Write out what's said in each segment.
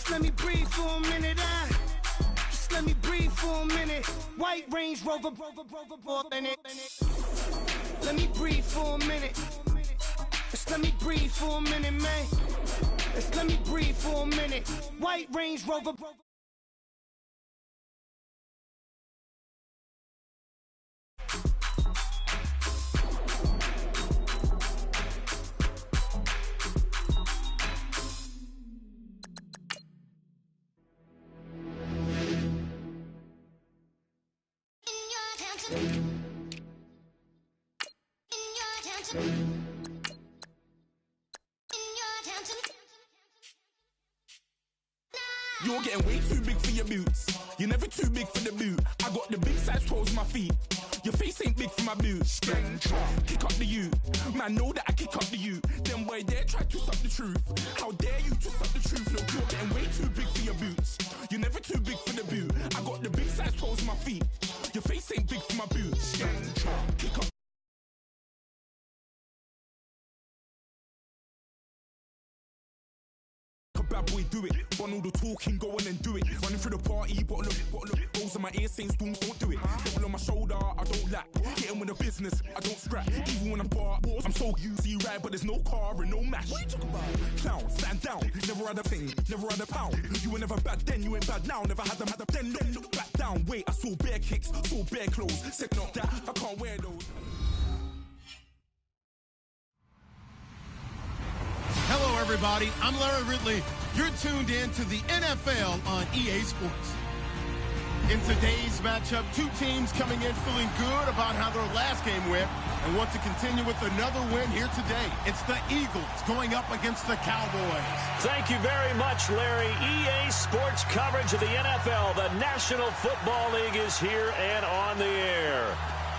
Just let me breathe for a minute, just let me breathe for a minute. White Range Rover, in it. Let me breathe for a minute. Just let me breathe for a minute, man. Just let me breathe for a minute. White Range Rover. You're getting way too big for your boots. You're never too big for the boot. I got the big size toes on my feet. Your face ain't big for my boots. Kick up the you. Man, know that I kick up the you. Them boy there try to suck the truth. How dare you to suck the truth? Look, you're getting way too big for your boots. You're never too big for the boot. I got the big size toes on my feet. Your face ain't big for my boots. Kick up. Bad boy, do it. Run all the talking, go on and do it. Running through the party, bottle up. Rolls in my ear saying storms, don't do it. Devil on my shoulder, I don't lack. Hitting with the business, I don't scrap. Even when I'm far, I'm so easy ride, but there's no car and no mash. What you talking about? Clown, stand down. Never had a thing, never had a pound. You were never bad then, you ain't bad now. Never had them, then look back down. Wait, I saw bare kicks, saw bare clothes. Said not that, I can't wear those. Hello, everybody. I'm Larry Ridley. You're tuned in to the NFL on EA Sports. In today's matchup, two teams coming in feeling good about how their last game went and want to continue with another win here today. It's the Eagles going up against the Cowboys. Thank you very much, Larry. EA Sports coverage of the NFL. The National Football League is here and on the air.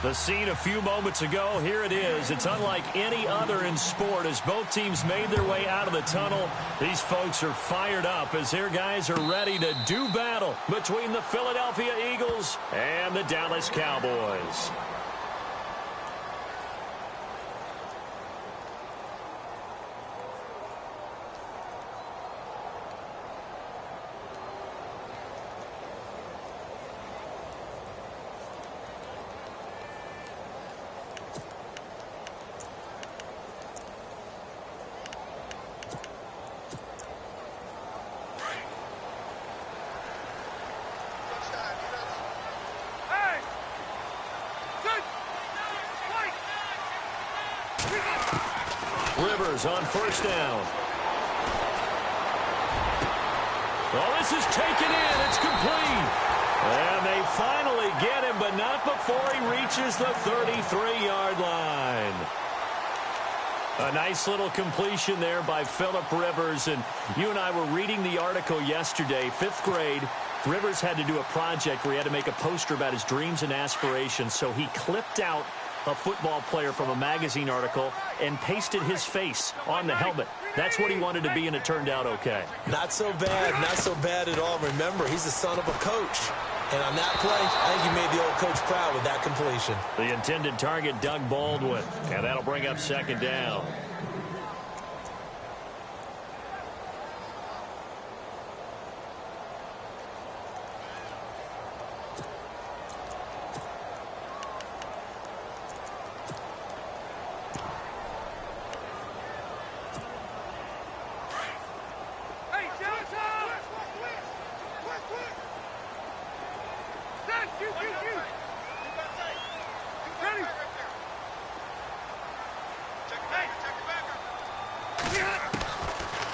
The scene a few moments ago, here it is. It's unlike any other in sport as both teams made their way out of the tunnel. These folks are fired up as their guys are ready to do battle between the Philadelphia Eagles and the Dallas Cowboys. Rivers on first down. Oh, this is taken in. It's complete. And they finally get him, but not before he reaches the 33-yard line. A nice little completion there by Phillip Rivers. And you and I were reading the article yesterday, 5th grade. Rivers had to do a project where he had to make a poster about his dreams and aspirations. So he clipped out a football player from a magazine article and pasted his face on the helmet. That's what he wanted to be, and it turned out okay. Not so bad at all. Remember, he's the son of a coach. And on that play, I think he made the old coach proud with that completion. The intended target, Doug Baldwin. And that'll bring up second down.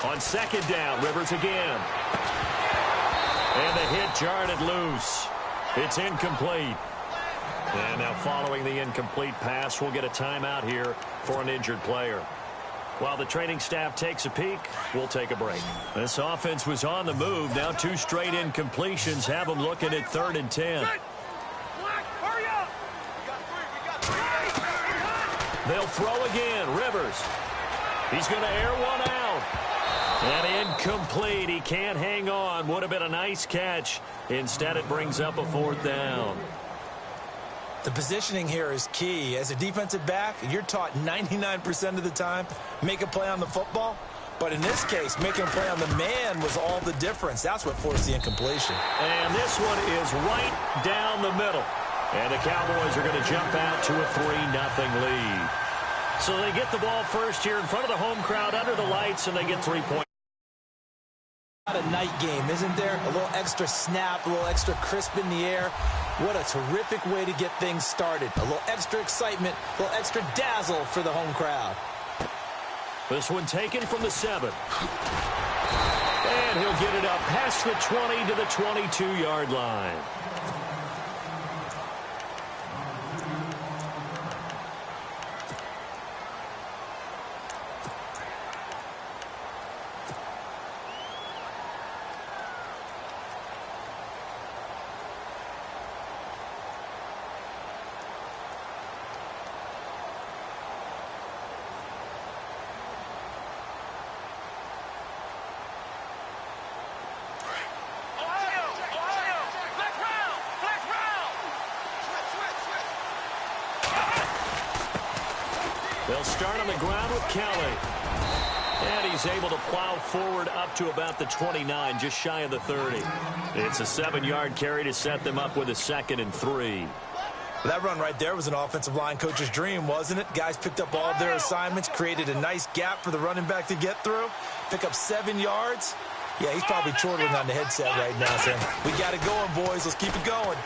On second down, Rivers again. And the hit jarred it loose. It's incomplete. And now following the incomplete pass, we'll get a timeout here for an injured player. While the training staff takes a peek, we'll take a break. This offense was on the move. Now 2 straight incompletions have them looking at 3rd and 10. They'll throw again. Rivers. He's going to air one out. And incomplete. He can't hang on. Would have been a nice catch. Instead, it brings up a 4th down. The positioning here is key. As a defensive back, you're taught 99% of the time, make a play on the football. But in this case, making a play on the man was all the difference. That's what forced the incompletion. And this one is right down the middle. And the Cowboys are going to jump out to a 3-0 lead. So they get the ball first here in front of the home crowd under the lights, and they get 3 points. A night game, isn't there? A little extra snap, a little extra crisp in the air. What a terrific way to get things started. A little extra excitement, a little extra dazzle for the home crowd. This one taken from the 7. And he'll get it up past the 20 to the 22-yard line. They'll start on the ground with Kelly. And he's able to plow forward up to about the 29, just shy of the 30. It's a 7-yard carry to set them up with a 2nd and 3. That run right there was an offensive line coach's dream, wasn't it? Guys picked up all of their assignments, created a nice gap for the running back to get through, pick up 7 yards. Yeah, he's probably chortling on the headset right now saying, we got it going, boys. Let's keep it going.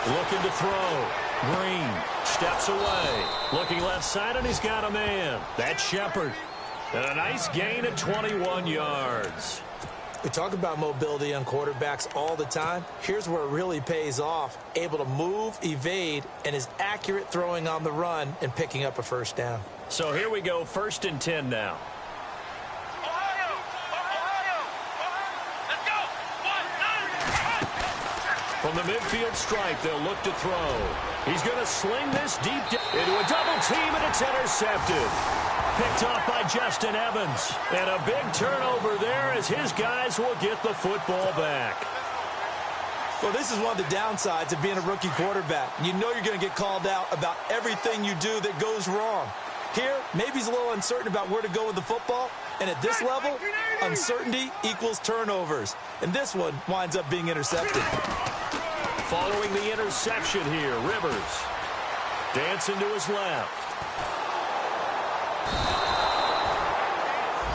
Looking to throw. Green steps away. Looking left side, and he's got a man. That's Shepard. And a nice gain of 21 yards. We talk about mobility on quarterbacks all the time. Here's where it really pays off. Able to move, evade, and is accurate throwing on the run and picking up a first down. So here we go, 1st and 10 now. From the midfield stripe, they'll look to throw. He's going to sling this deep into a double team, and it's intercepted. Picked off by Justin Evans. And a big turnover there as his guys will get the football back. Well, this is one of the downsides of being a rookie quarterback. You know you're going to get called out about everything you do that goes wrong. Here, maybe he's a little uncertain about where to go with the football. And at this level, uncertainty equals turnovers. And this one winds up being intercepted. Following the interception here, Rivers dancing to his left.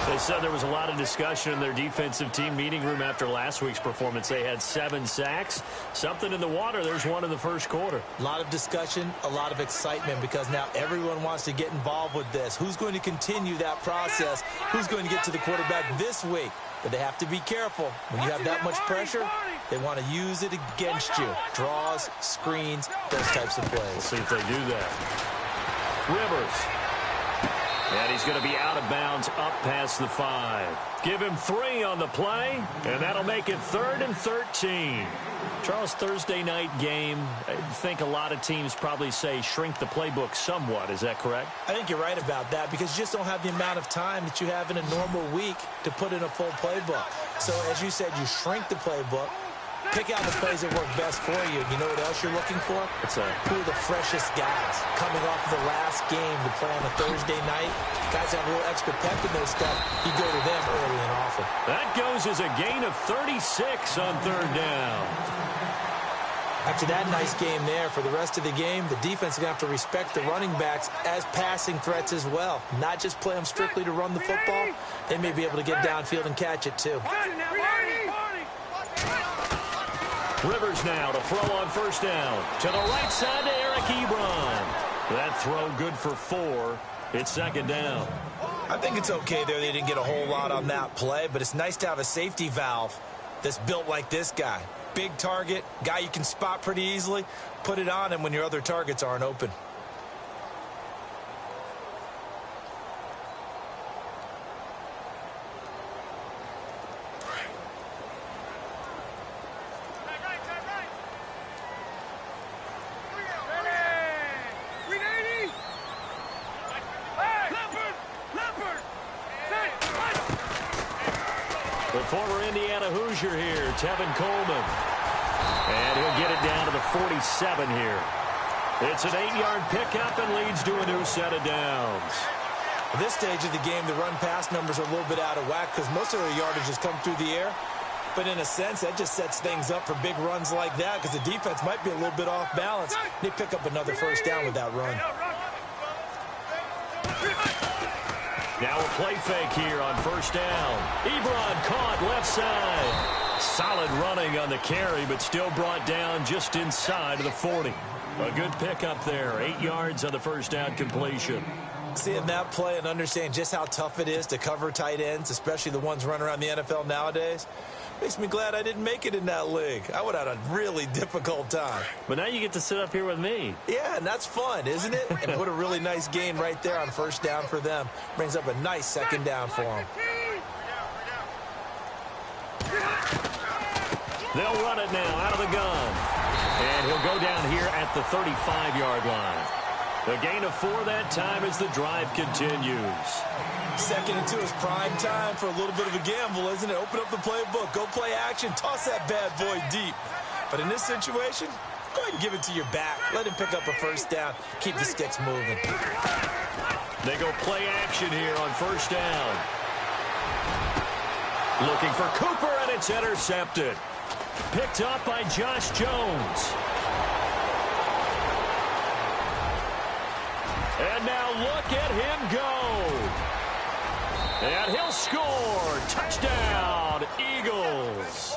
They said there was a lot of discussion in their defensive team meeting room after last week's performance. They had 7 sacks. Something in the water. There's one in the first quarter. A lot of discussion, a lot of excitement because now everyone wants to get involved with this. Who's going to continue that process? Who's going to get to the quarterback this week? But they have to be careful. When you have that much pressure, they want to use it against you. Draws, screens, those types of plays. We'll see if they do that. Rivers. And he's going to be out of bounds up past the 5. Give him 3 on the play, and that'll make it 3rd and 13. Charles, Thursday night game, I think a lot of teams probably say shrink the playbook somewhat. Is that correct? I think you're right about that because you just don't have the amount of time that you have in a normal week to put in a full playbook. So, as you said, you shrink the playbook. Pick out the plays that work best for you. You know what else you're looking for? Who are the freshest guys coming off the last game to play on a Thursday night? Guys have a little extra pep in their step. You go to them early and often. That goes as a gain of 36 on 3rd down. After that nice game there, for the rest of the game, the defense is going to have to respect the running backs as passing threats as well. Not just play them strictly to run the football. They may be able to get downfield and catch it too. Rivers now to throw on 1st down. To the right side to Eric Ebron. That throw good for 4. It's 2nd down. I think it's okay there. They didn't get a whole lot on that play, but it's nice to have a safety valve that's built like this guy. Big target, guy you can spot pretty easily. Put it on him when your other targets aren't open. The former Indiana Hoosier here, Tevin Coleman. And he'll get it down to the 47 here. It's an 8-yard pickup and leads to a new set of downs. At this stage of the game, the run-pass numbers are a little bit out of whack because most of their yardage has come through the air. But in a sense, that just sets things up for big runs like that because the defense might be a little bit off balance. They pick up another first down with that run. Now a play fake here on first down. Ebron caught left side. Solid running on the carry, but still brought down just inside of the 40. A good pickup there. 8 yards on the first down completion. Seeing that play and understand just how tough it is to cover tight ends, especially the ones running around the NFL nowadays, makes me glad I didn't make it in that league. I would have had a really difficult time. But now you get to sit up here with me. Yeah, and that's fun, isn't it? And put a really nice gain right there on first down for them. Brings up a nice second down for them. They'll run it now out of the gun. And he'll go down here at the 35-yard line. A gain of 4 that time as the drive continues. 2nd and 2 is prime time for a little bit of a gamble, isn't it? Open up the playbook, go play action, toss that bad boy deep. But in this situation, go ahead and give it to your back. Let him pick up a first down. Keep the sticks moving. They go play action here on first down. Looking for Cooper, and it's intercepted. Picked up by Josh Jones. And now look at him go. And he'll score. Touchdown, Eagles.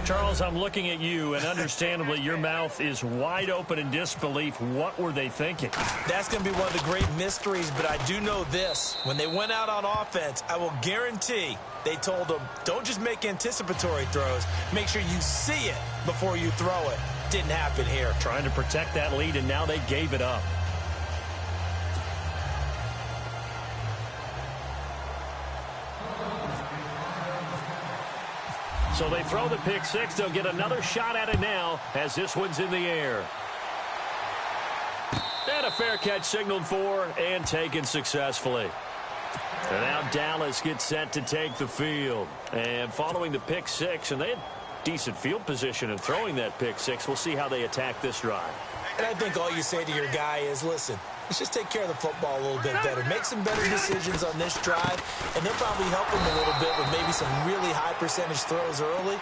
Charles, I'm looking at you, and understandably, your mouth is wide open in disbelief. What were they thinking? That's going to be one of the great mysteries, but I do know this. When they went out on offense, I will guarantee they told them, don't just make anticipatory throws. Make sure you see it before you throw it. Didn't happen here. Trying to protect that lead, and now they gave it up. So they throw the pick six. They'll get another shot at it now as this one's in the air. And a fair catch signaled for and taken successfully. And now Dallas gets set to take the field. And following the pick six, and they had decent field position in throwing that pick six. We'll see how they attack this drive. And I think all you say to your guy is, listen, let's just take care of the football a little bit better. Make some better decisions on this drive, and they'll probably help him a little bit with maybe some really high percentage throws early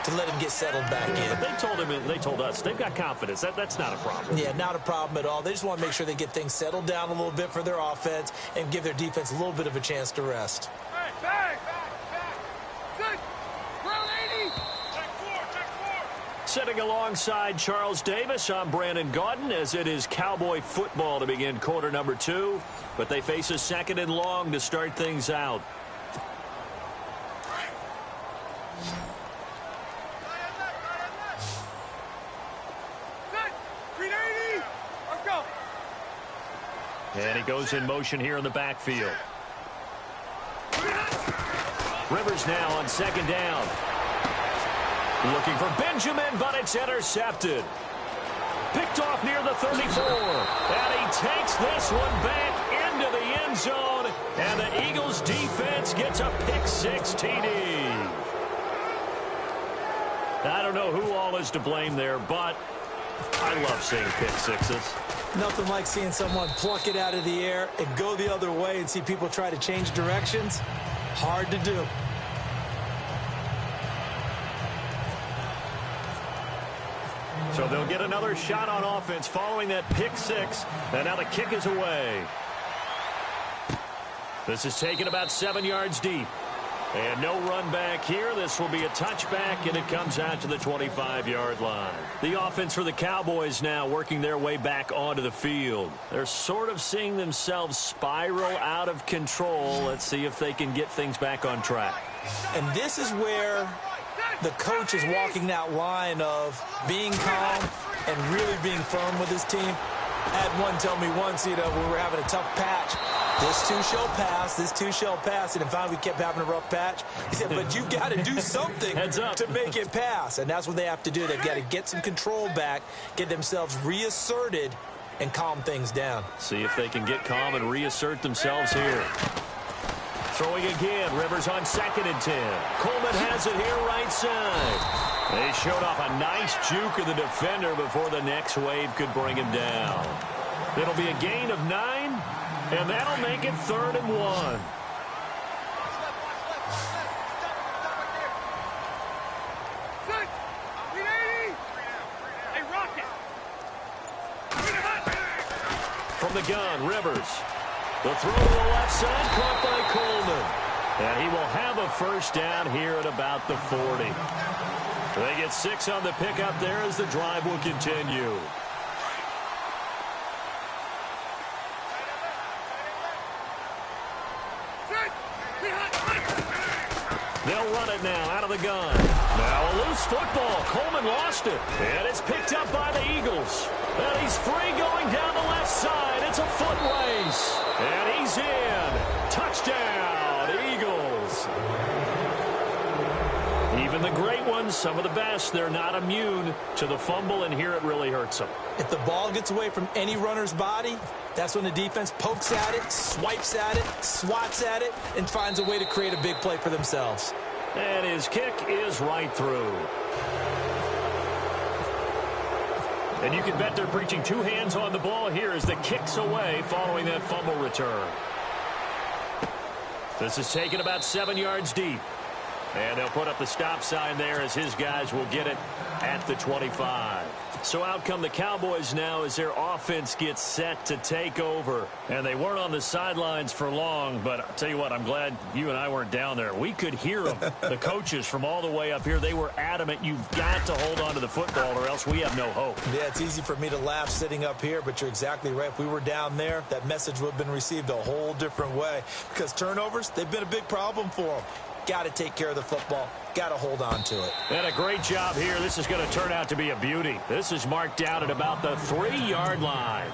to let him get settled back in. But they told us they've got confidence. That's not a problem. Yeah, not a problem at all. They just want to make sure they get things settled down a little bit for their offense and give their defense a little bit of a chance to rest. Sitting alongside Charles Davis, I'm Brandon Gaudin, as it is Cowboy football to begin quarter number 2. But they face a 2nd and long to start things out. And he goes in motion here in the backfield. Rivers now on 2nd down. Looking for Benjamin, but it's intercepted. Picked off near the 34. And he takes this one back into the end zone. And the Eagles defense gets a pick six TD. I don't know who all is to blame there, but I love seeing pick sixes. Nothing like seeing someone pluck it out of the air and go the other way and see people try to change directions. Hard to do. So they'll get another shot on offense following that pick six. And now the kick is away. This is taken about 7 yards deep. And no run back here. This will be a touchback, and it comes out to the 25-yard line. The offense for the Cowboys now working their way back onto the field. They're sort of seeing themselves spiral out of control. Let's see if they can get things back on track. And this is where the coach is walking that line of being calm and really being firm with his team. I had one tell me once, when we were having a tough patch, this too shall pass, this too shall pass. And finally we kept having a rough patch. He said, but you've got to do something to make it pass. And that's what they have to do. They've got to get some control back, get themselves reasserted, and calm things down. See if they can get calm and reassert themselves here. Throwing again, Rivers on 2nd and 10. Coleman has it here right side. They showed off a nice juke of the defender before the next wave could bring him down. It'll be a gain of 9. And that'll make it 3rd and 1. From the gun, Rivers. The throw to the left side, caught by Coleman. And he will have a first down here at about the 40. They get 6 on the pickup there as the drive will continue. They'll run it now out of the gun. Now a loose football. Coleman lost it. And it's picked up by the Eagles. And he's free going down the left side. It's a foot race. And he's in. Touchdown, Eagles. Even the great ones, some of the best, they're not immune to the fumble, and here it really hurts them. If the ball gets away from any runner's body, that's when the defense pokes at it, swipes at it, swats at it, and finds a way to create a big play for themselves. And his kick is right through. And you can bet they're preaching 2 hands on the ball here as the kick's away following that fumble return. This is taken about 7 yards deep. And they'll put up the stop sign there as his guys will get it at the 25. So out come the Cowboys now as their offense gets set to take over. And they weren't on the sidelines for long, but I'll tell you what, I'm glad you and I weren't down there. We could hear them. The coaches from all the way up here, they were adamant, you've got to hold on to the football or else we have no hope. Yeah, it's easy for me to laugh sitting up here, but you're exactly right. If we were down there, that message would have been received a whole different way. Because turnovers, they've been a big problem for them. Got to take care of the football. Got to hold on to it. And a great job here. This is going to turn out to be a beauty. This is marked out at about the 3-yard line.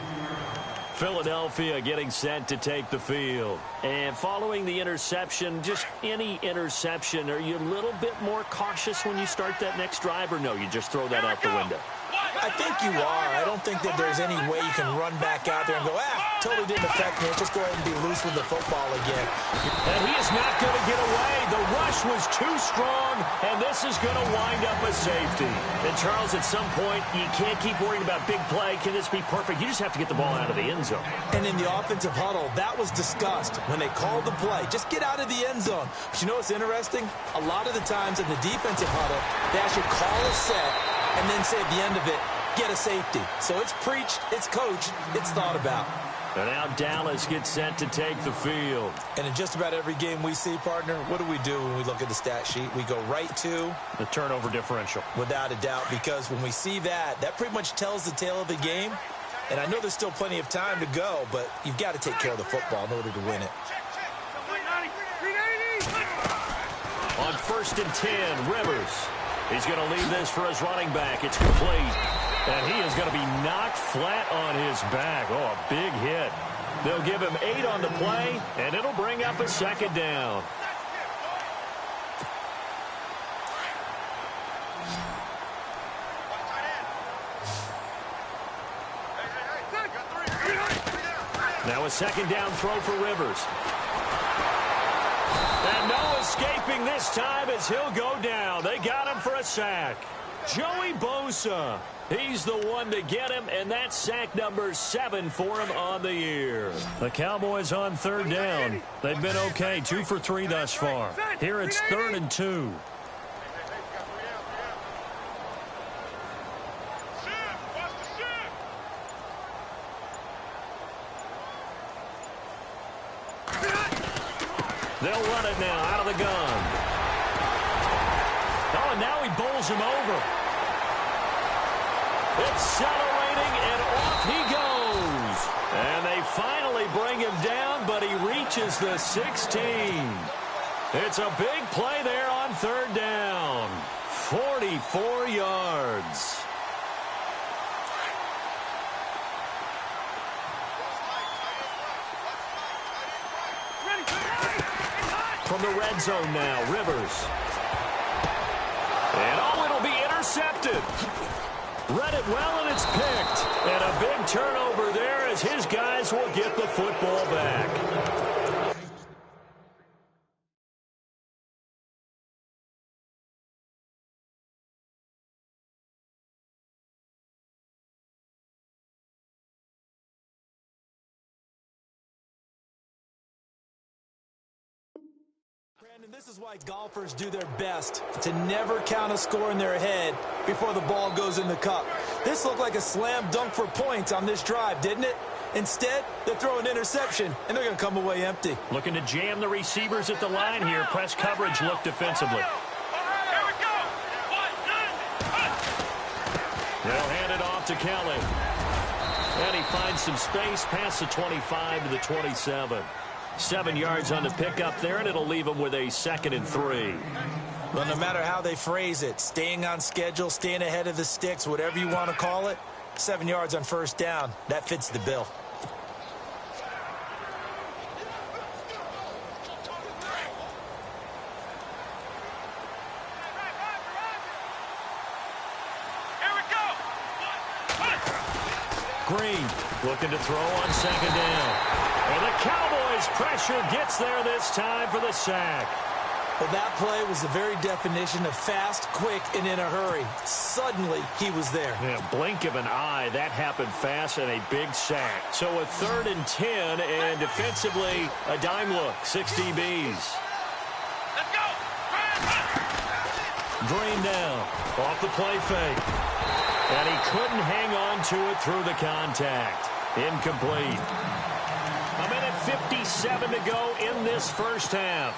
Philadelphia getting set to take the field. And following the interception, just any interception, are you a little bit more cautious when you start that next drive, or no, you just throw that out the window? I think you are. I don't think that there's any way you can run back out there and go, totally didn't affect me. Just go ahead and be loose with the football again. And he is not going to get away. The rush was too strong, and this is going to wind up a safety. And, Charles, at some point, you can't keep worrying about big play. Can this be perfect? You just have to get the ball out of the end zone. And in the offensive huddle, that was discussed when they called the play. Just get out of the end zone. But you know what's interesting? A lot of the times in the defensive huddle, they actually call a set and then say at the end of it, get a safety. So it's preached, it's coached, it's thought about. And now Dallas gets set to take the field. And in just about every game we see, partner, what do we do when we look at the stat sheet? We go right to the turnover differential. Without a doubt, because when we see that, that pretty much tells the tale of the game. And I know there's still plenty of time to go, but you've got to take care of the football in order to win it. On 1st and 10, Rivers. He's going to leave this for his running back. It's complete. And he is going to be knocked flat on his back. Oh, a big hit. They'll give him 8 on the play, and it'll bring up a 2nd down. Now a 2nd down throw for Rivers. And no escaping this time as he'll go down. They got him for a sack. Joey Bosa, he's the one to get him, and that's sack number 7 for him on the year. The Cowboys on 3rd down. They've been okay, 2 for 3 thus far. Here it's 3rd and 2. They'll run it now out of the gun. Oh, and now he bowls him over. Accelerating, and off he goes. And they finally bring him down, but he reaches the 16. It's a big play there on 3rd down. 44 yards. From the red zone now, Rivers. And oh, it'll be intercepted. Read it well, and it's picked. And a big turnover there as his guys will get the football back. Brandon, this is why golfers do their best to never count a score in their head before the ball goes in the cup. This looked like a slam dunk for points on this drive, didn't it? Instead, they throw an interception, and they're going to come away empty. Looking to jam the receivers at the line here. Press coverage look defensively. They'll hand it off to Kelly. And he finds some space past the 25 to the 27. 7 yards on the pickup there, and it'll leave him with a 2nd and 3. Well, no matter how they phrase it, staying on schedule, staying ahead of the sticks, whatever you want to call it, 7 yards on first down, that fits the bill. Green looking to throw on 2nd down. And the Cowboys' pressure gets there this time for the sack. Well, that play was the very definition of fast, quick, and in a hurry. Suddenly, he was there. Yeah, blink of an eye, that happened fast and a big sack. So a 3rd and 10, and defensively, a dime look, 6 DBs. Let's go! Green down, off the play fake. And he couldn't hang on to it through the contact. Incomplete. A minute 57 to go in this first half.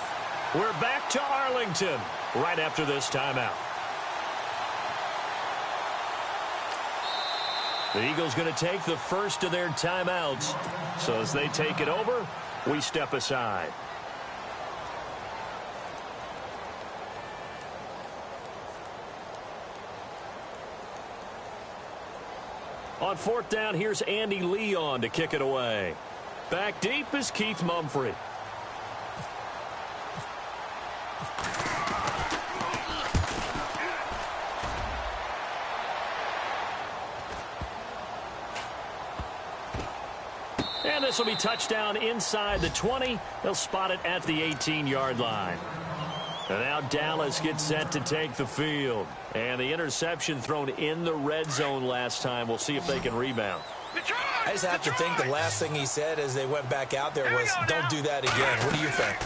We're back to Arlington right after this timeout. The Eagles going to take the first of their timeouts. So as they take it over, we step aside. On 4th down, here's Andy Leon to kick it away. Back deep is Keith Mumphrey. And this will be touchdown inside the 20. They'll spot it at the 18-yard line. And now Dallas gets set to take the field. And the interception thrown in the red zone last time. We'll see if they can rebound. I just have to think the last thing he said as they went back out there was, don't do that again. What do you think?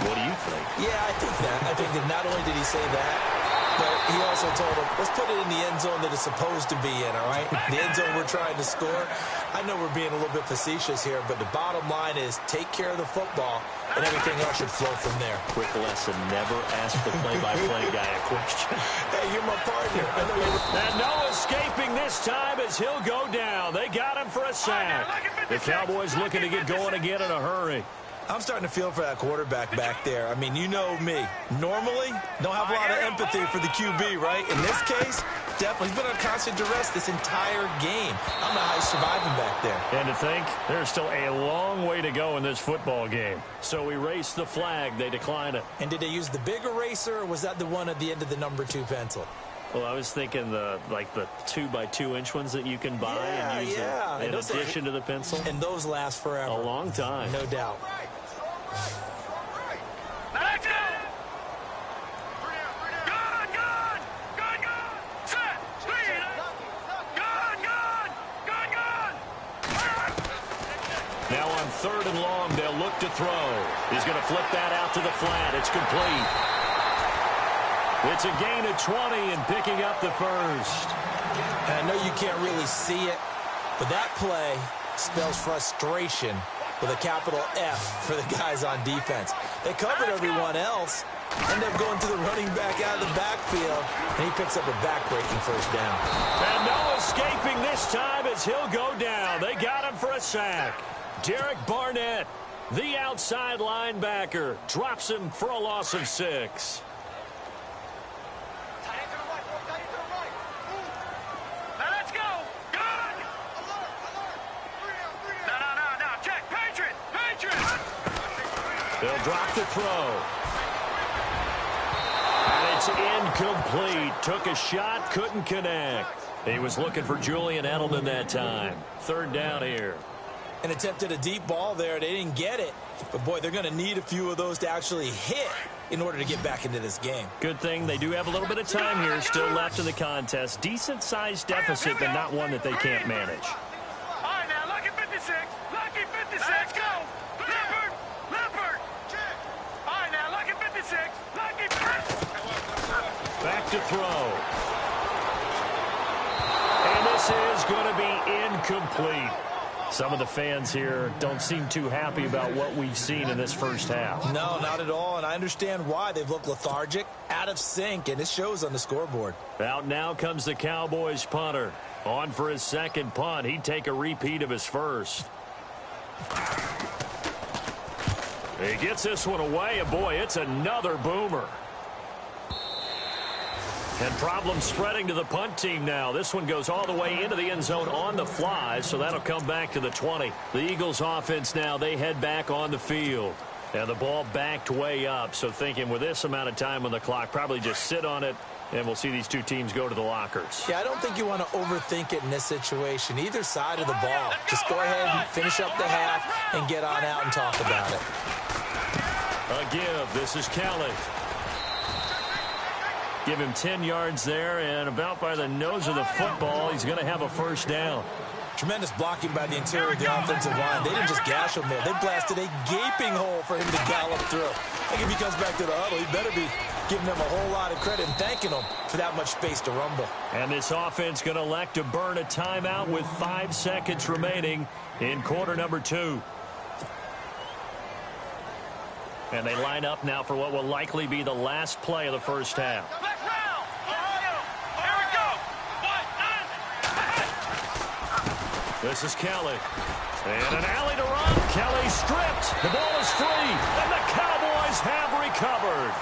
What do you think? Yeah, I think that. I think that not only did he say that, but he also told him, let's put it in the end zone that it's supposed to be in, all right? The end zone we're trying to score. I know we're being a little bit facetious here, but the bottom line is take care of the football, and everything else should flow from there. Quick lesson, never ask the play-by-play guy a question. Hey, you're my partner. I know you're... And no escaping this time as he'll go down. They got him for a sack. The Cowboys looking to get going again in a hurry. I'm starting to feel for that quarterback back there. I mean, you know me. Normally, don't have a lot of empathy for the QB, right? In this case, definitely. He's been on constant duress this entire game. I don't know how he's surviving back there. And to think, there's still a long way to go in this football game. So we race the flag. They decline it. And did they use the big eraser, or was that the one at the end of the number 2 pencil? Well, I was thinking the 2x2-inch ones that you can buy and use in addition to the pencil. And those last forever. A long time. No doubt. Let's go! Good! Set! Speed! Good! Now on 3rd and long, they'll look to throw. He's going to flip that out to the flat. It's complete. It's a gain of 20 and picking up the first. And I know you can't really see it, but that play spells frustration with a capital F for the guys on defense. They covered everyone else, end up going to the running back out of the backfield, and he picks up a back-breaking first down. And no escaping this time as he'll go down. They got him for a sack. Derek Barnett, the outside linebacker, drops him for a loss of 6. They'll drop the throw. And it's incomplete. Took a shot, couldn't connect. He was looking for Julian Edelman that time. 3rd down here. And attempted a deep ball there. They didn't get it. But, boy, they're going to need a few of those to actually hit in order to get back into this game. Good thing they do have a little bit of time here still left in the contest. Decent-sized deficit, but not one that they can't manage. All right, now, lucky 56. Lucky 56. Let's go. Leopard. All right, now, to throw. And this is going to be incomplete. Some of the fans here don't seem too happy about what we've seen in this first half. No, not at all, and I understand why. They've looked lethargic, out of sync, and it shows on the scoreboard. Out now comes the Cowboys punter. On for his second punt. He'd take a repeat of his first. He gets this one away, and boy, it's another boomer. And problems spreading to the punt team now. This one goes all the way into the end zone on the fly, so that'll come back to the 20. The Eagles offense now, they head back on the field. And the ball backed way up, so thinking with this amount of time on the clock, probably just sit on it, and we'll see these two teams go to the lockers. Yeah, I don't think you want to overthink it in this situation. Either side of the ball. Just go ahead and finish up the half and get on out and talk about it. A give. This is Kelly. Give him 10 yards there, and about by the nose of the football, he's going to have a first down. Tremendous blocking by the interior of the offensive line. They didn't just gash him there. They blasted a gaping hole for him to gallop through. I think if he comes back to the huddle, he better be giving them a whole lot of credit and thanking them for that much space to rumble. And this offense going to elect to burn a timeout with 5 seconds remaining in quarter number 2. And they line up now for what will likely be the last play of the first half. This is Kelly. And an alley to run. Kelly stripped. The ball is free. And the Cowboys have recovered.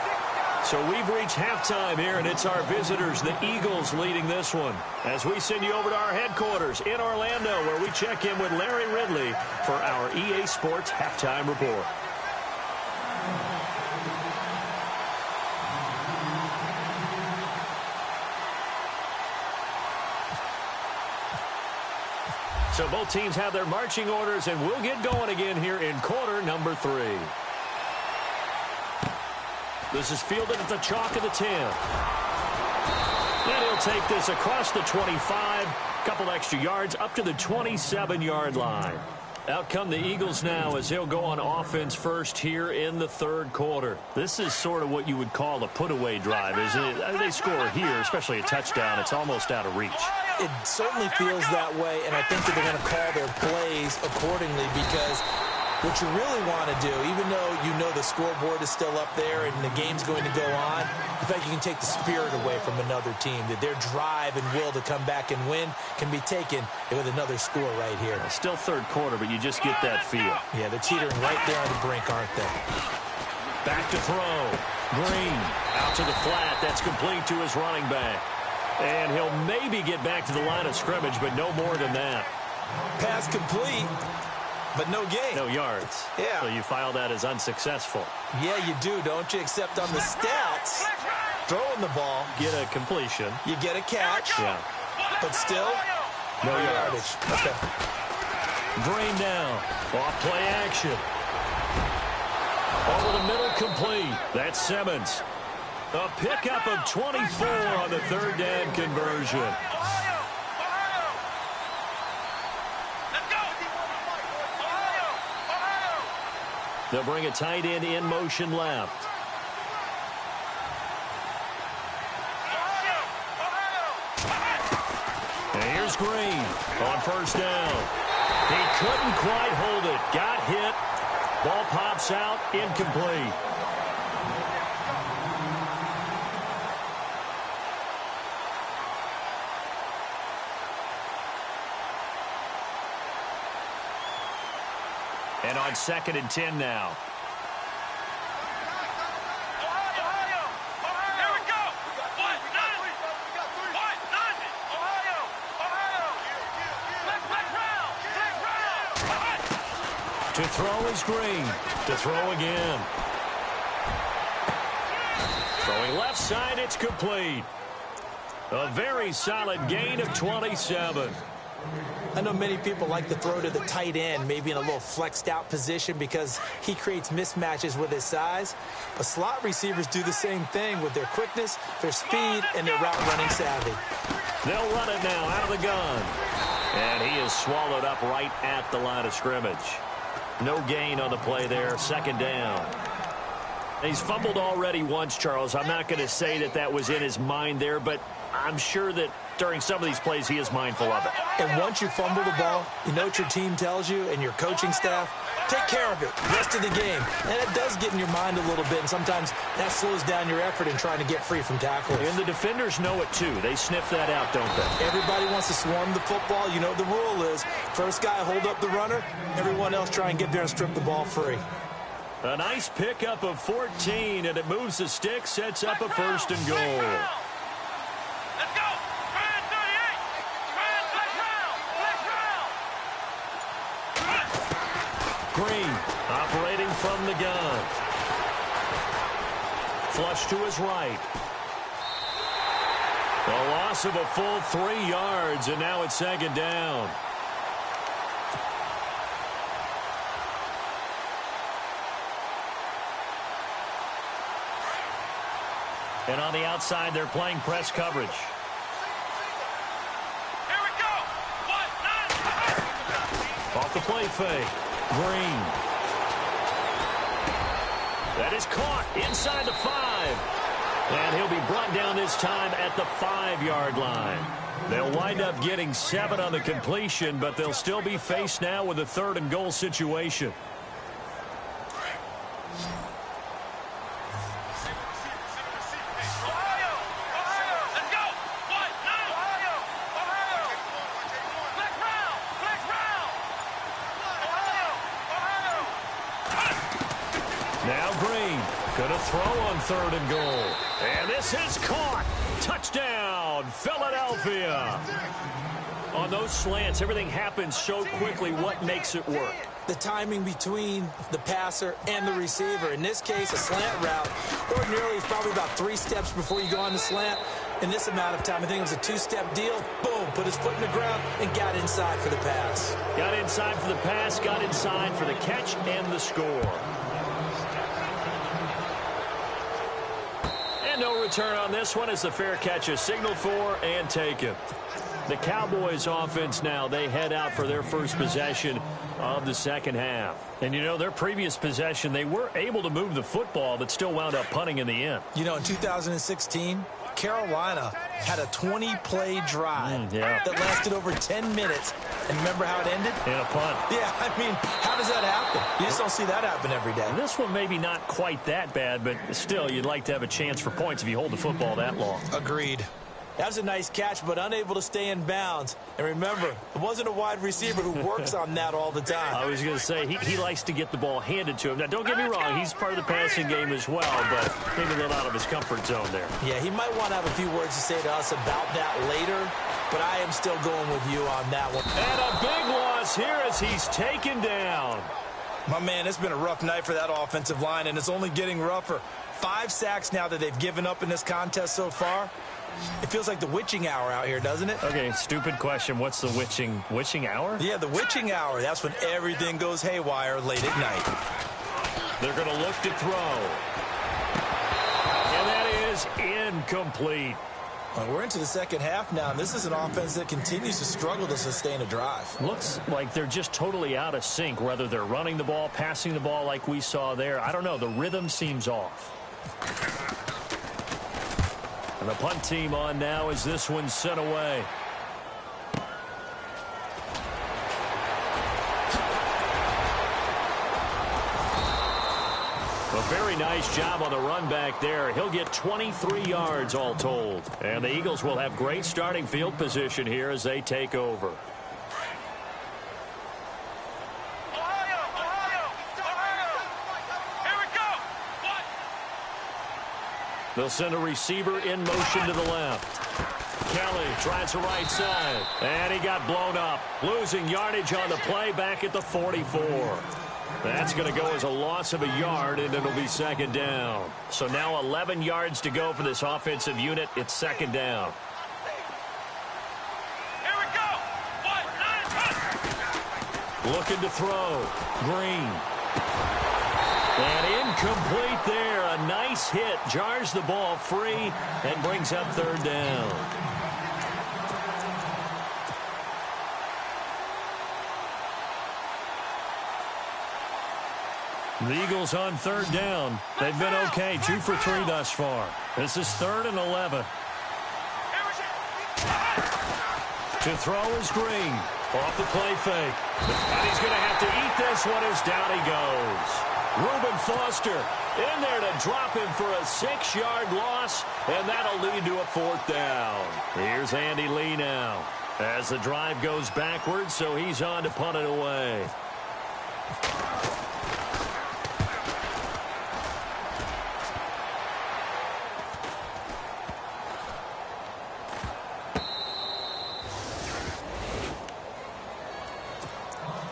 So we've reached halftime here, and it's our visitors, the Eagles, leading this one. As we send you over to our headquarters in Orlando, where we check in with Larry Ridley for our EA Sports Halftime Report. So both teams have their marching orders, and we'll get going again here in quarter number 3. This is fielded at the chalk of the 10. And he'll take this across the 25, couple extra yards up to the 27-yard line. Out come the Eagles now as he'll go on offense first here in the third quarter. This is sort of what you would call a put-away drive, isn't it? They score here, especially a touchdown. It's almost out of reach. It certainly feels that way, and I think that they're going to call their plays accordingly because what you really want to do, even though you know the scoreboard is still up there and the game's going to go on, in fact, you can take the spirit away from another team, that their drive and will to come back and win can be taken with another score right here. Still third quarter, but you just get that feel. Yeah, they're teetering right there on the brink, aren't they? Back to throw. Green out to the flat. That's complete to his running back. And he'll maybe get back to the line of scrimmage, but no more than that. Pass complete, but no gain. No yards. Yeah. So you file that as unsuccessful. Yeah, you do, don't you? Except on the stats, throwing the ball. Get a completion. You get a catch. Yeah. But still, no yardage. Okay. Green down. Off play action. Over the middle complete. That's Simmons. A pickup of 24 on the third down conversion. They'll bring a tight end in motion left. And here's Green on first down. He couldn't quite hold it. Got hit. Ball pops out. Incomplete. And on 2nd and 10 now. To throw is Green. To throw again. Throwing left side, it's complete. A very solid gain of 27. I know many people like to throw to the tight end, maybe in a little flexed out position because he creates mismatches with his size. But slot receivers do the same thing with their quickness, their speed, and their route running savvy. They'll run it now out of the gun. And he is swallowed up right at the line of scrimmage. No gain on the play there, 2nd down. He's fumbled already once, Charles. I'm not going to say that that was in his mind there, but I'm sure that during some of these plays he is mindful of it. And once you fumble the ball, you know what your team tells you and your coaching staff? Take care of it, rest of the game. And it does get in your mind a little bit, and sometimes that slows down your effort in trying to get free from tackles. And the defenders know it too. They sniff that out, don't they? Everybody wants to swarm the football. You know what the rule is. First guy hold up the runner, everyone else try and get there and strip the ball free. A nice pickup of 14, and it moves the stick, sets up a 1st and goal. Let's go. Grand 38. Grand flex round. Green operating from the gun. Flush to his right. A loss of a full 3 yards, and now it's 2nd down. And on the outside, they're playing press coverage. Here we go. 1-9. Off the play fake. Green. That is caught inside the 5. And he'll be brought down this time at the 5-yard line. They'll wind up getting 7 on the completion, but they'll still be faced now with a 3rd and goal situation. Gonna throw on 3rd and goal. And this is caught. Touchdown, Philadelphia. On those slants, everything happens so quickly. What makes it work? The timing between the passer and the receiver. In this case, a slant route. Ordinarily, it's probably about 3 steps before you go on the slant. In this amount of time, I think it was a 2-step deal. Boom, put his foot in the ground and got inside for the pass. Got inside for the pass, got inside for the catch and the score. No return on this one as the fair catch is signaled for and taken. The Cowboys offense now, they head out for their first possession of the 2nd half. And you know, their previous possession, they were able to move the football but still wound up punting in the end. You know, in 2016, Carolina had a 20-play drive that lasted over 10 minutes. And remember how it ended? In a punt. Yeah, I mean, how does that happen? You just don't see that happen every day. And this one maybe not quite that bad, but still, you'd like to have a chance for points if you hold the football that long. Agreed. That was a nice catch, but unable to stay in bounds. And remember, it wasn't a wide receiver who works on that all the time. I was going to say, he likes to get the ball handed to him. Now, don't get me wrong, he's part of the passing game as well, but maybe a little out of his comfort zone there. Yeah, he might want to have a few words to say to us about that later, but I am still going with you on that one. And a big loss here as he's taken down. My man, it's been a rough night for that offensive line, and it's only getting rougher. 5 sacks now that they've given up in this contest so far. It feels like the witching hour out here, doesn't it? Okay, stupid question. What's the witching hour? Yeah, the witching hour. That's when everything goes haywire late at night. They're going to look to throw. And that is incomplete. Well, we're into the 2nd half now, and this is an offense that continues to struggle to sustain a drive. Looks like they're just totally out of sync, whether they're running the ball, passing the ball like we saw there. I don't know. The rhythm seems off. And the punt team on now as this one's sent away. A very nice job on the run back there. He'll get 23 yards all told. And the Eagles will have great starting field position here as they take over. They'll send a receiver in motion to the left. Kelly tries the right side. And he got blown up. Losing yardage on the play back at the 44. That's going to go as a loss of a yard, and it'll be 2nd down. So now 11 yards to go for this offensive unit. It's 2nd down. Here we go. 1-9. Looking to throw. Green. And incomplete there. A nice hit. Jars the ball free and brings up 3rd down. The Eagles on third down. They've been okay, 2 for 3 thus far. This is 3rd and 11. To throw is Green. Off the play fake. And he's going to have to eat this one as down he goes. Reuben Foster in there to drop him for a 6-yard loss, and that'll lead to a 4th down. Here's Andy Lee now as the drive goes backwards, so he's on to punt it away.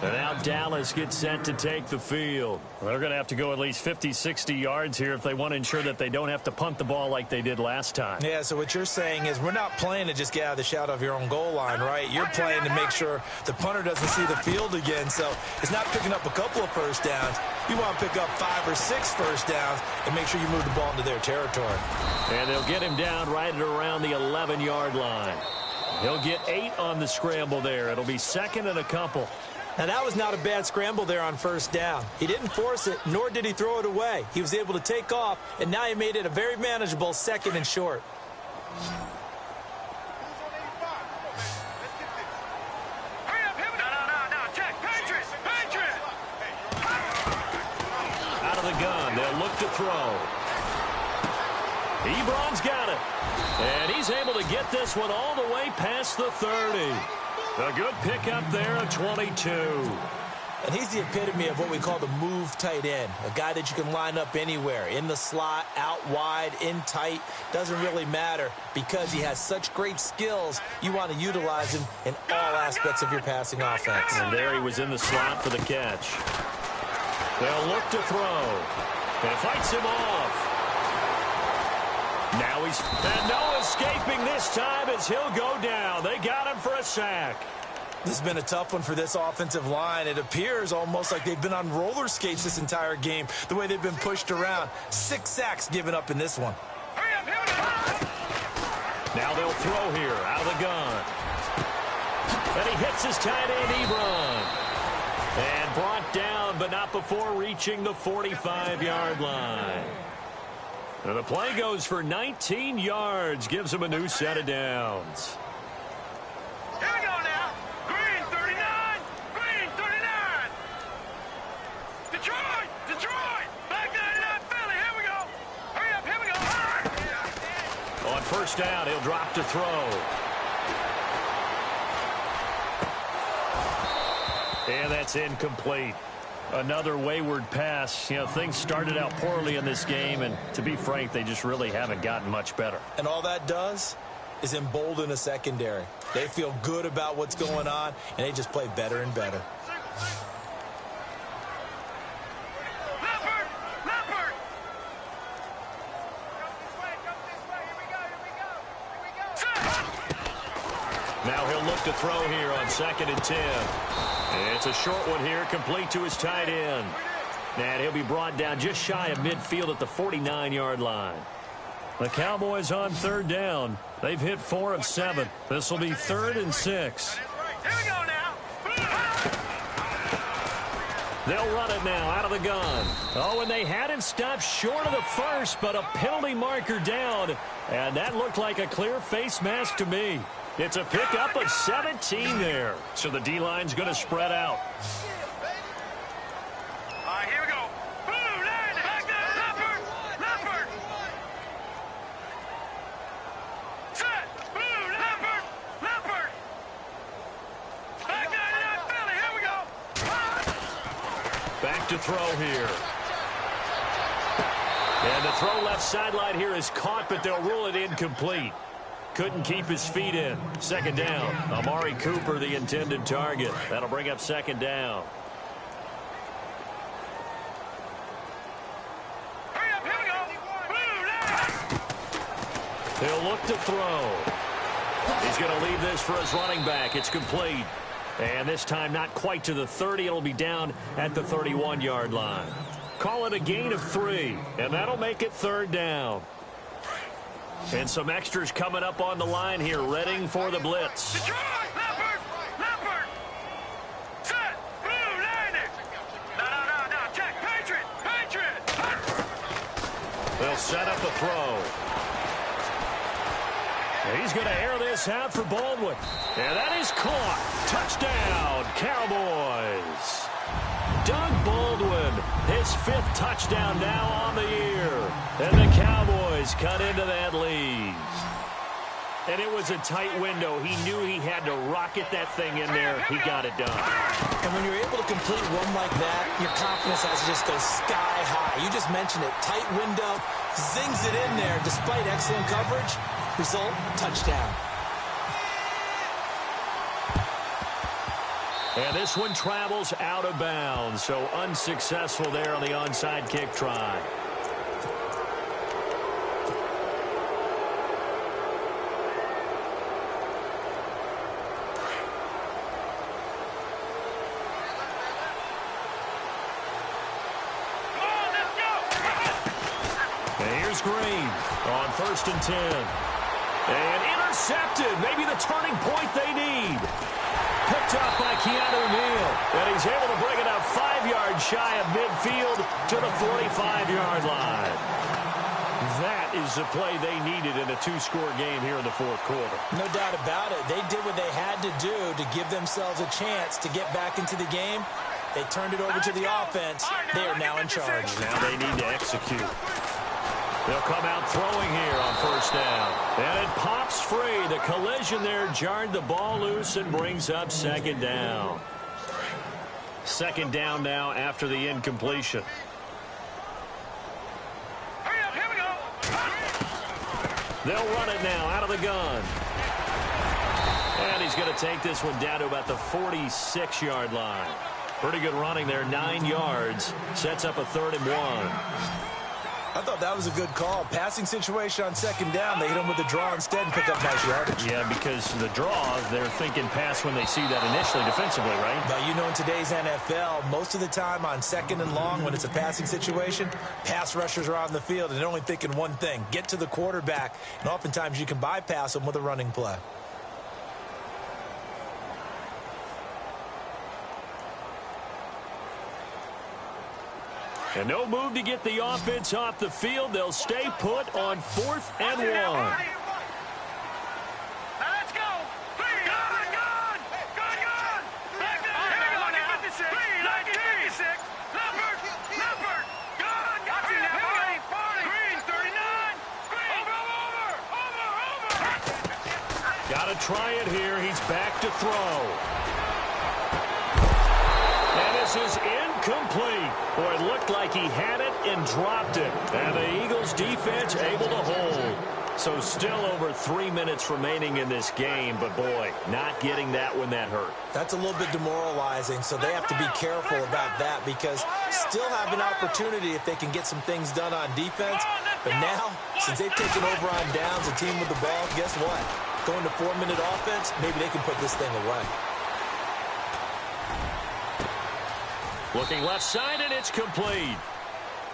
And now Dallas gets set to take the field. They're going to have to go at least 50, 60 yards here if they want to ensure that they don't have to punt the ball like they did last time. Yeah, so what you're saying is we're not playing to just get out of the shadow of your own goal line, right? You're playing to make sure the punter doesn't see the field again. So it's not picking up a couple of first downs. You want to pick up 5 or 6 first downs and make sure you move the ball into their territory. And they'll get him down right at around the 11-yard line. He'll get 8 on the scramble there. It'll be 2nd and a couple. Now, that was not a bad scramble there on first down. He didn't force it, nor did he throw it away. He was able to take off, and now he made it a very manageable 2nd and short. Out of the gun, they'll look to throw. Ebron's got it. And he's able to get this one all the way past the 30. A good pickup there of 22. And he's the epitome of what we call the move tight end, a guy that you can line up anywhere, in the slot, out wide, in tight, doesn't really matter because he has such great skills. You want to utilize him in all aspects of your passing offense. And there he was in the slot for the catch. They'll look to throw. And fights him off. Now he's, and no escaping this time as he'll go down. They got him for a sack. This has been a tough one for this offensive line. It appears almost like they've been on roller skates this entire game, the way they've been pushed around. 6 sacks given up in this one. Now they'll throw here out of the gun. And he hits his tight end, Ebron. And brought down, but not before reaching the 45-yard line. And the play goes for 19 yards, gives him a new set of downs. Here we go now. Green 39. Green 39. Detroit. Back 99 Philly. Here we go. Hurry up. Here we go. On first down, he'll drop to throw. And that's incomplete. Another wayward pass. You know, things started out poorly in this game, and to be frank, they just really haven't gotten much better. And all that does is embolden a secondary. They feel good about what's going on, and they just play better and better. Leopard. Now he'll look to throw here on 2nd and 10. It's a short one here, complete to his tight end. And he'll be brought down just shy of midfield at the 49-yard line. The Cowboys on third down. They've hit 4 of 7. This will be 3rd and 6. Here we go now. They'll run it now out of the gun. Oh, and they had him stopped short of the first, but a penalty marker down. And that looked like a clear face mask to me. It's a pickup of 17 there. So the D-line's going to spread out. All right, here we go. Boom, back there, Leopard. Set, boom, Leopard. Back 99 Philly, here we go. Back to throw here. And the throw left sideline here is caught, but they'll rule it incomplete. Couldn't keep his feet in. 2nd down. Amari Cooper, the intended target. That'll bring up 2nd down. Hurry up, here we go. Boom, He'll look to throw. He's going to leave this for his running back. It's complete. And this time not quite to the 30. It'll be down at the 31-yard line. Call it a gain of 3. And that'll make it 3rd down. And some extras coming up on the line here, readying for the blitz. Detroit, Leopard. Set, boom, landed. No, check, Patriot. set up the throw. He's going to air this out for Baldwin. And that is caught. Touchdown, Cowboys. Doug Baldwin, his 5th touchdown now on the year. And the Cowboys cut into that lead. And it was a tight window. He knew he had to rocket that thing in there. He got it done. And when you're able to complete one like that, your confidence has to just go sky high. You just mentioned it. Tight window, zings it in there despite excellent coverage. Result, touchdown. And this one travels out of bounds, so unsuccessful there on the onside kick try. And here's Green on 1st and 10. And intercepted, maybe the turning point they need. Picked up by Keanu Neal. And he's able to bring it up 5 yards shy of midfield to the 45-yard line. That is the play they needed in a 2-score game here in the 4th quarter. No doubt about it. They did what they had to do to give themselves a chance to get back into the game. They turned it over to the offense. They are now in charge. Now they need to execute. They'll come out throwing here on 1st down. And it pops free. The collision there jarred the ball loose and brings up 2nd down. 2nd down now after the incompletion. Hurry up, here we go. They'll run it now out of the gun. And he's going to take this one down to about the 46-yard line. Pretty good running there, 9 yards. Sets up a 3rd and 1. I thought that was a good call. Passing situation on 2nd down. They hit him with the draw instead and pick up nice yardage. Yeah, because the draw, they're thinking pass when they see that initially defensively, right? But you know, in today's NFL, most of the time on 2nd and long, when it's a passing situation, pass rushers are on the field, and they're only thinking one thing, get to the quarterback. And oftentimes you can bypass them with a running play. And no move to get the offense off the field. They'll stay put on 4th and 1. Now let's go. Gun. Back there. Here we go now. 56. 56. Leopard. Gun. Here we go. Green, 39. Green. Over. Got to try it here. He's back to throw. And this is incomplete. Boy, it looked like he had it and dropped it. And the Eagles defense able to hold. So still over 3 minutes remaining in this game. But, boy, not getting that when that hurt. That's a little bit demoralizing, so they have to be careful about that because still have an opportunity if they can get some things done on defense. But now, since they've taken over on downs, a team with the ball, guess what? Going to 4-minute offense, maybe they can put this thing away. Looking left side, and it's complete.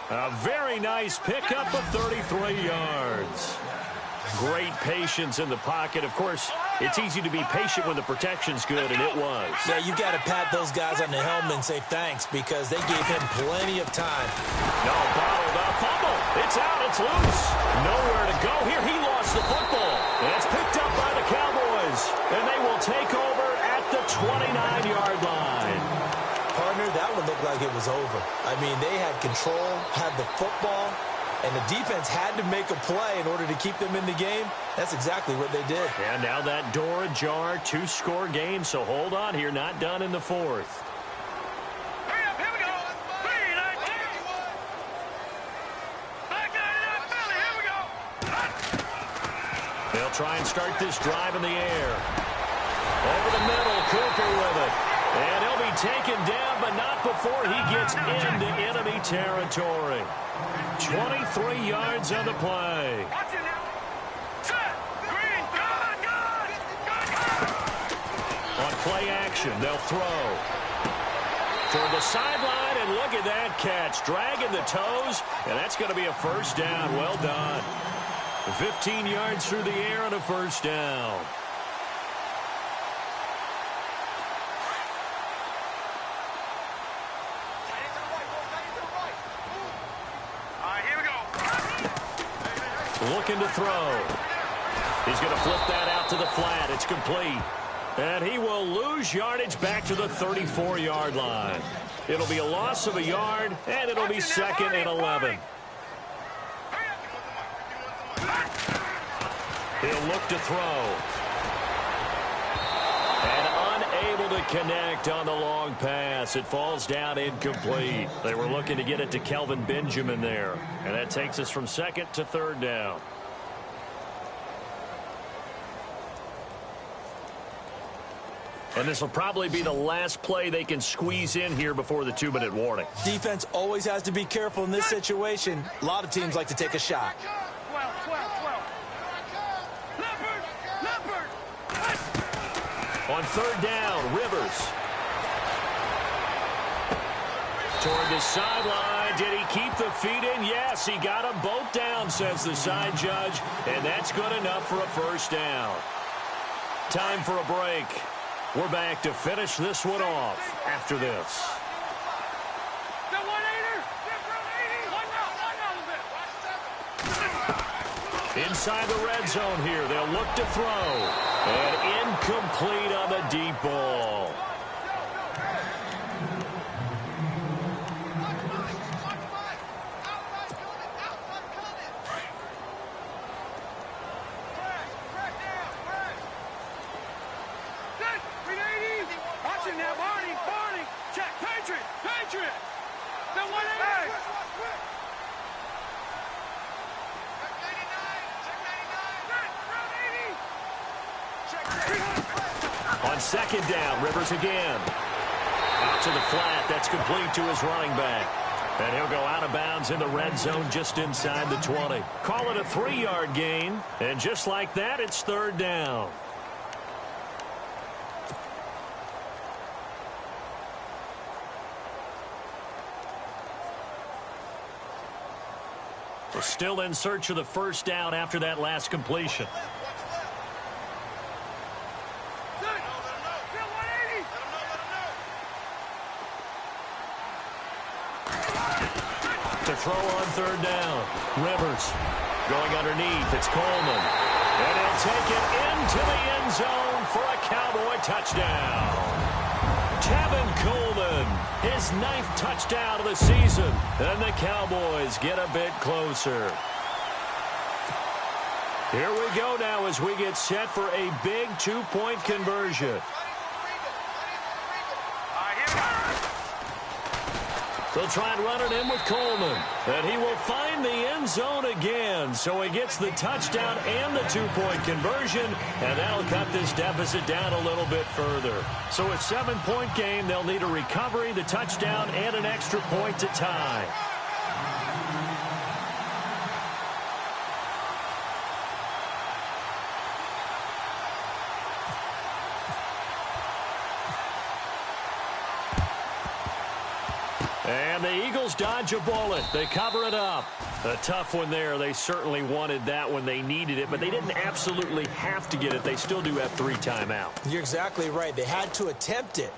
A very nice pickup of 33 yards. Great patience in the pocket. Of course, it's easy to be patient when the protection's good, and it was. Yeah, you got to pat those guys on the helmet and say thanks because they gave him plenty of time. No, bottled up. Fumble. It's out. It's loose. Nowhere to go. Here, he lost the football. And it's picked up by the Cowboys. And they will take over at the 29-yard line. Partner, that one looked like it was over. I mean, they had control, had the football, and the defense had to make a play in order to keep them in the game. That's exactly what they did. And now that door ajar, 2-score game, so hold on here, not done in the 4th. Hurry up, here we go. 3-19. Back there, Philly, here we go. They'll try and start this drive in the air. Over the middle, Cooper with it. And he'll be taken down, but not before he gets into enemy territory. 23 yards on the play. Watch it now. Set. Green. Gun. On play action, they'll throw. Toward the sideline, and look at that catch. Dragging the toes, and that's going to be a 1st down. Well done. 15 yards through the air and a 1st down. looking to throw. He's going to flip that out to the flat. It's complete. And he will lose yardage back to the 34-yard line. It'll be a loss of a yard, and it'll be 2nd and 11. He'll look to throw. And unable to connect on the long pass. It falls down incomplete. They were looking to get it to Kelvin Benjamin there. And that takes us from 2nd to 3rd down. And this will probably be the last play they can squeeze in here before the 2-minute warning. Defense always has to be careful in this situation. A lot of teams like to take a shot. 12. Leopard. On 3rd down, Rivers. Toward the sideline. Did he keep the feet in? Yes, he got them both down, says the side judge. And that's good enough for a 1st down. Time for a break. We're back to finish this one off after this. The 180. Inside the red zone here. They'll look to throw. And incomplete on the deep ball. Patriot. The 180. On 2nd down, Rivers again. Out to the flat. That's complete to his running back. And he'll go out of bounds in the red zone just inside the 20. Call it a 3-yard gain. And just like that, it's 3rd down. We're still in search of the 1st down after that last completion. To throw on 3rd down. Rivers going underneath. It's Coleman. And he'll take it into the end zone for a Cowboy touchdown. Tevin Coleman, his 9th touchdown of the season. And the Cowboys get a bit closer. Here we go now as we get set for a big 2-point conversion. They'll try and run it in with Coleman. And he will find the end zone again. So he gets the touchdown and the 2-point conversion. And that'll cut this deficit down a little bit further. So a 7-point game, they'll need a recovery, the touchdown, and an extra point to tie. And the Eagles dodge a bullet. They cover it up. A tough one there. They certainly wanted that when they needed it, but they didn't absolutely have to get it. They still do have 3 timeouts. You're exactly right. They had to attempt it.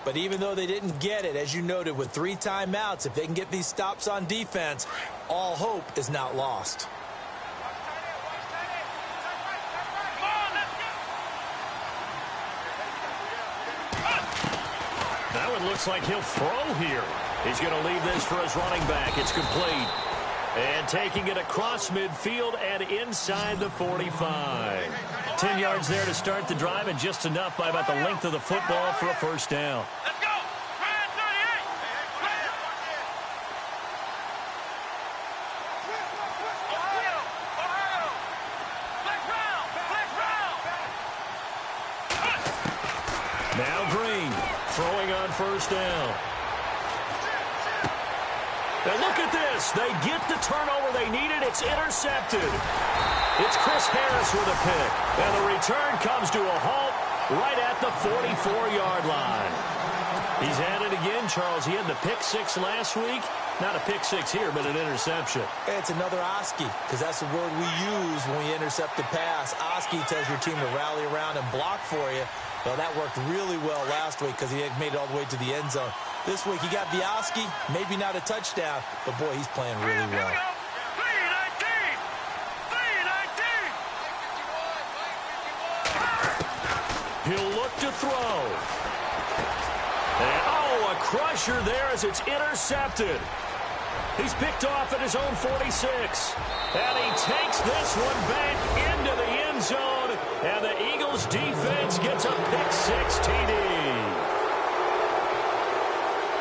But even though they didn't get it, as you noted, with 3 timeouts, if they can get these stops on defense, all hope is not lost. That one looks like he'll throw here. He's going to leave this for his running back. It's complete. And taking it across midfield and inside the 45. 10 yards there to start the drive, and just enough by about the length of the football for a 1st down. Let's go. Ryan 38. Now Green throwing on 1st down. And look at this. They get the turnover they needed. It's intercepted. It's Chris Harris with a pick. And the return comes to a halt right at the 44-yard line. He's at it again, Charles. He had the pick 6 last week. Not a pick 6 here, but an interception. It's another Oski, because that's the word we use when we intercept the pass. Oski tells your team to rally around and block for you. Well, that worked really well last week because he had made it all the way to the end zone. This week, he got the Oski, maybe not a touchdown, but boy, he's playing really well. 319. He'll look to throw. And, oh, a crusher there as it's intercepted. He's picked off at his own 46. And he takes this one back into the end zone. And the Eagles defense gets a pick-6 TD.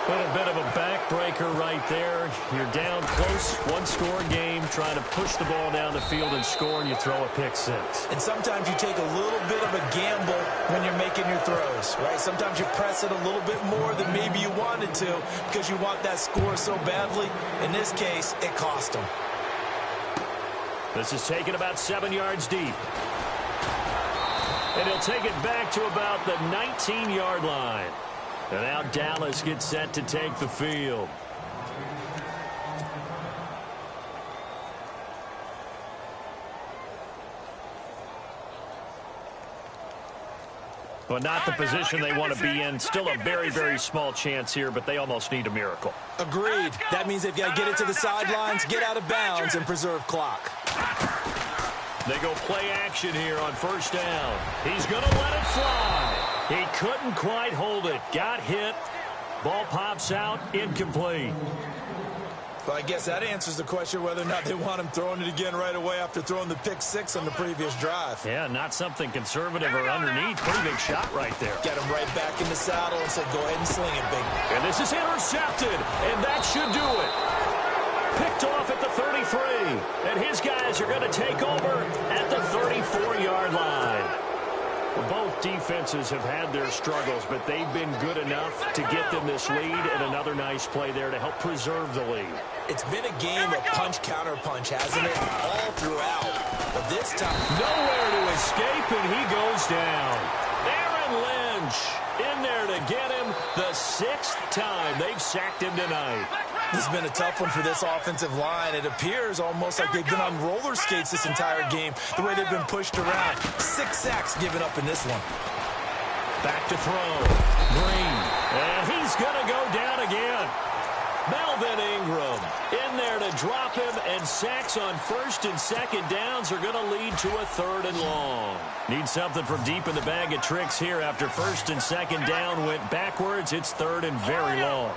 But a bit of a backbreaker right there. You're down close, one-score game, trying to push the ball down the field and score, and you throw a pick-6. And sometimes you take a little bit of a gamble when you're making your throws, right? Sometimes you press it a little bit more than maybe you wanted to because you want that score so badly. In this case, it cost them. This is taken about 7 yards deep. And he'll take it back to about the 19-yard line. And now Dallas gets set to take the field. But not the position they want to be in. Still a very, very small chance here, but they almost need a miracle. Agreed. That means they've got to get it to the sidelines, get out of bounds, and preserve clock. They go play action here on first down. He's going to let it fly. He couldn't quite hold it. Got hit. Ball pops out. Incomplete. Well, I guess that answers the question whether or not they want him throwing it again right away after throwing the pick-6 on the previous drive. Yeah, not something conservative or underneath. Pretty big shot right there. Got him right back in the saddle and said, go ahead and sling it, big. And this is intercepted, and that should do it. Picked off at the 33, and his guys are going to take over at the 34-yard line. Both defenses have had their struggles, but they've been good enough to get them this lead, and another nice play there to help preserve the lead. It's been a game of punch-counter-punch, hasn't it? All throughout. But this time, nowhere to escape, and he goes down. Aaron Lynch in there to get him the 6th time they've sacked him tonight. This has been a tough one for this offensive line. It appears almost like they've been on roller skates this entire game, the way they've been pushed around. 6 sacks given up in this one. Back to throw. Green. And he's going to go down again. Melvin Ingram in there to drop him, and sacks on first and second downs are going to lead to a 3rd and long. Need something from deep in the bag of tricks here after first and second down went backwards. It's 3rd and very long.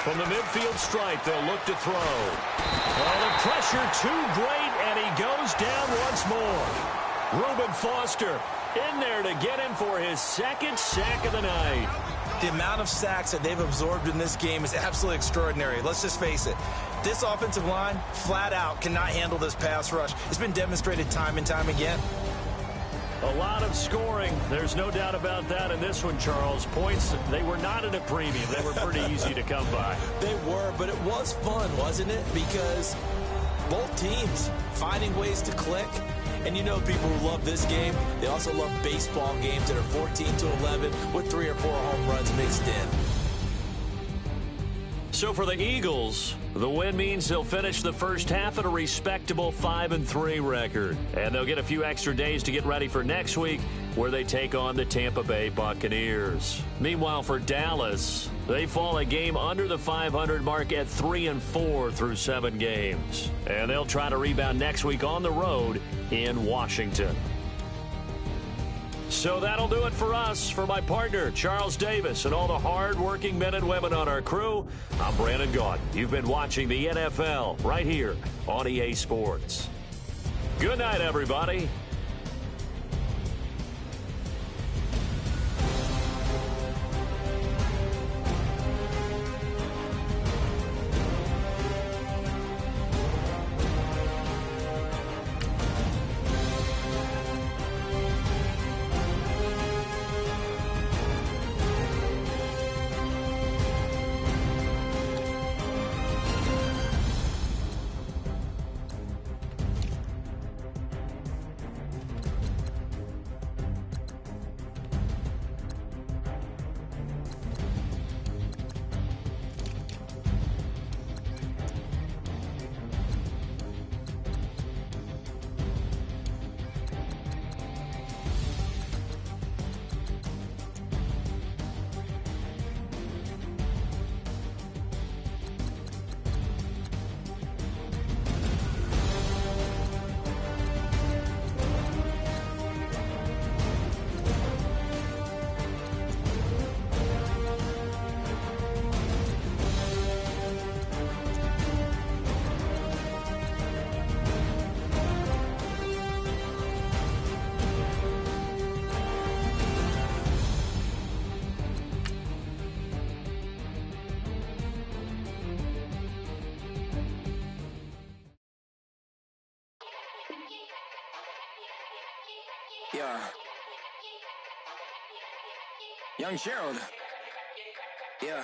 From the midfield stripe, they'll look to throw. Oh, the pressure too great, and he goes down once more. Reuben Foster in there to get him for his 2nd sack of the night. The amount of sacks that they've absorbed in this game is absolutely extraordinary. Let's just face it. This offensive line, flat out, cannot handle this pass rush. It's been demonstrated time and time again. A lot of scoring. There's no doubt about that in this one, Charles. Points, they were not at a premium. They were pretty easy to come by. They were, but it was fun, wasn't it? Because both teams finding ways to click. And you know people who love this game, they also love baseball games that are 14-11 with 3 or 4 home runs mixed in. So for the Eagles, the win means they'll finish the first half at a respectable 5-3 record. And they'll get a few extra days to get ready for next week, where they take on the Tampa Bay Buccaneers. Meanwhile, for Dallas, they fall a game under the 500 mark at 3-4 through 7 games. And they'll try to rebound next week on the road in Washington. So that'll do it for us. For my partner, Charles Davis, and all the hard-working men and women on our crew, I'm Brandon Gaudin. You've been watching the NFL right here on EA Sports. Good night, everybody. Yeah. Young Gerald. Yeah.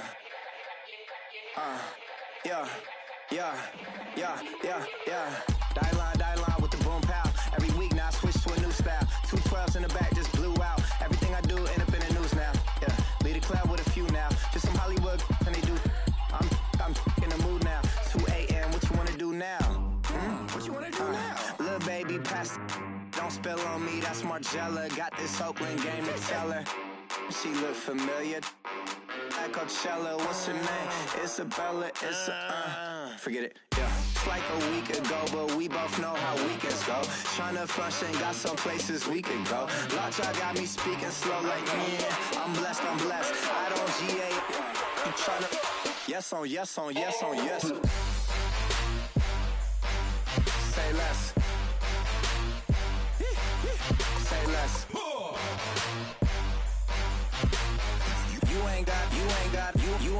Yeah. Die line with the boom pow. Every week now I switch to a new style. 212s in the back just blew out. Everything I do end up in the news now. Yeah. Lead a club with a few now. Just some Hollywood and they do. I'm in the mood now. 2 a.m. What you wanna do now? What you wanna do now? Little baby pass. Don't spill on me. That's Margella. Got this Oakland game to tell her. She look familiar. Like Coachella, what's her name? Isabella, forget it, yeah. It's like a week ago, but we both know how weekends go. Tryna function, got some places we could go. Lockjaw got me speaking slow like, yeah, I'm blessed. I don't GA, you tryna, yes on yes. Say less. Say less.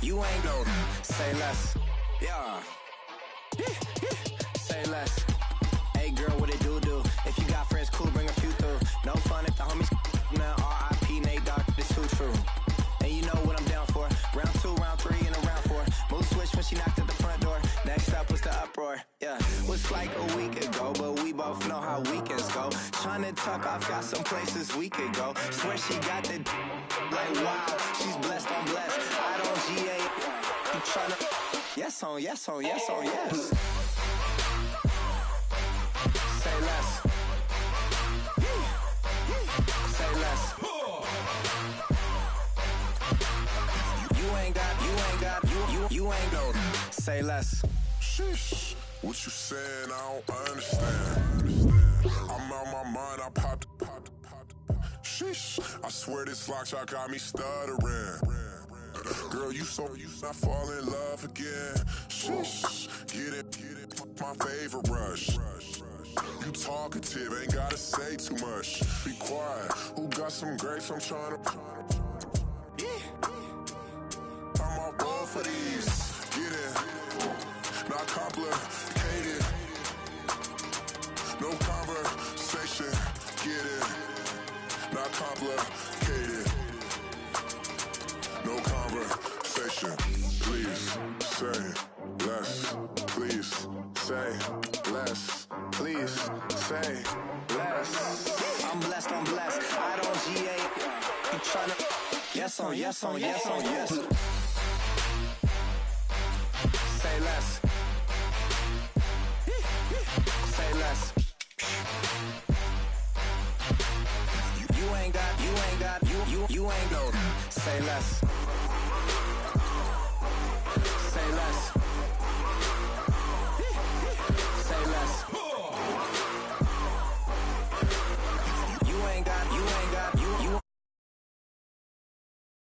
You ain't no. Say less. Yeah. Say less. Hey girl, what it do? If you got friends, cool, bring a few through. No fun if the homies now. R.I.P. Nate Dogg, this too true. And you know what I'm down for. Round 2, round 3, and a round 4. Mood switch when she knocked at the front door. Next up was the uproar. Yeah. Was like a week ago, but we both know how weekends go. Tryna tuck off, got some places we could go. Swear she got the like wow, she's blessed, I'm blessed. I don't GA. You tryna yes on yes. Say less. Say less. You ain't no. Say less. Sheesh, what you saying? I don't understand. I'm out my mind. I popped. Sheesh, I swear this lockjaw got me stuttering. Girl, you not fall in love again. Sheesh, get it, my favorite rush. You talkative, ain't gotta say too much. Be quiet, who got some grapes? I'm tryna. I'm all going for these. Get it, not complicated. No conversation, get it. Not complicated. No conversation. Please say less. Please say less. Please say less. I'm blessed. I don't GA. You tryna yes on yes.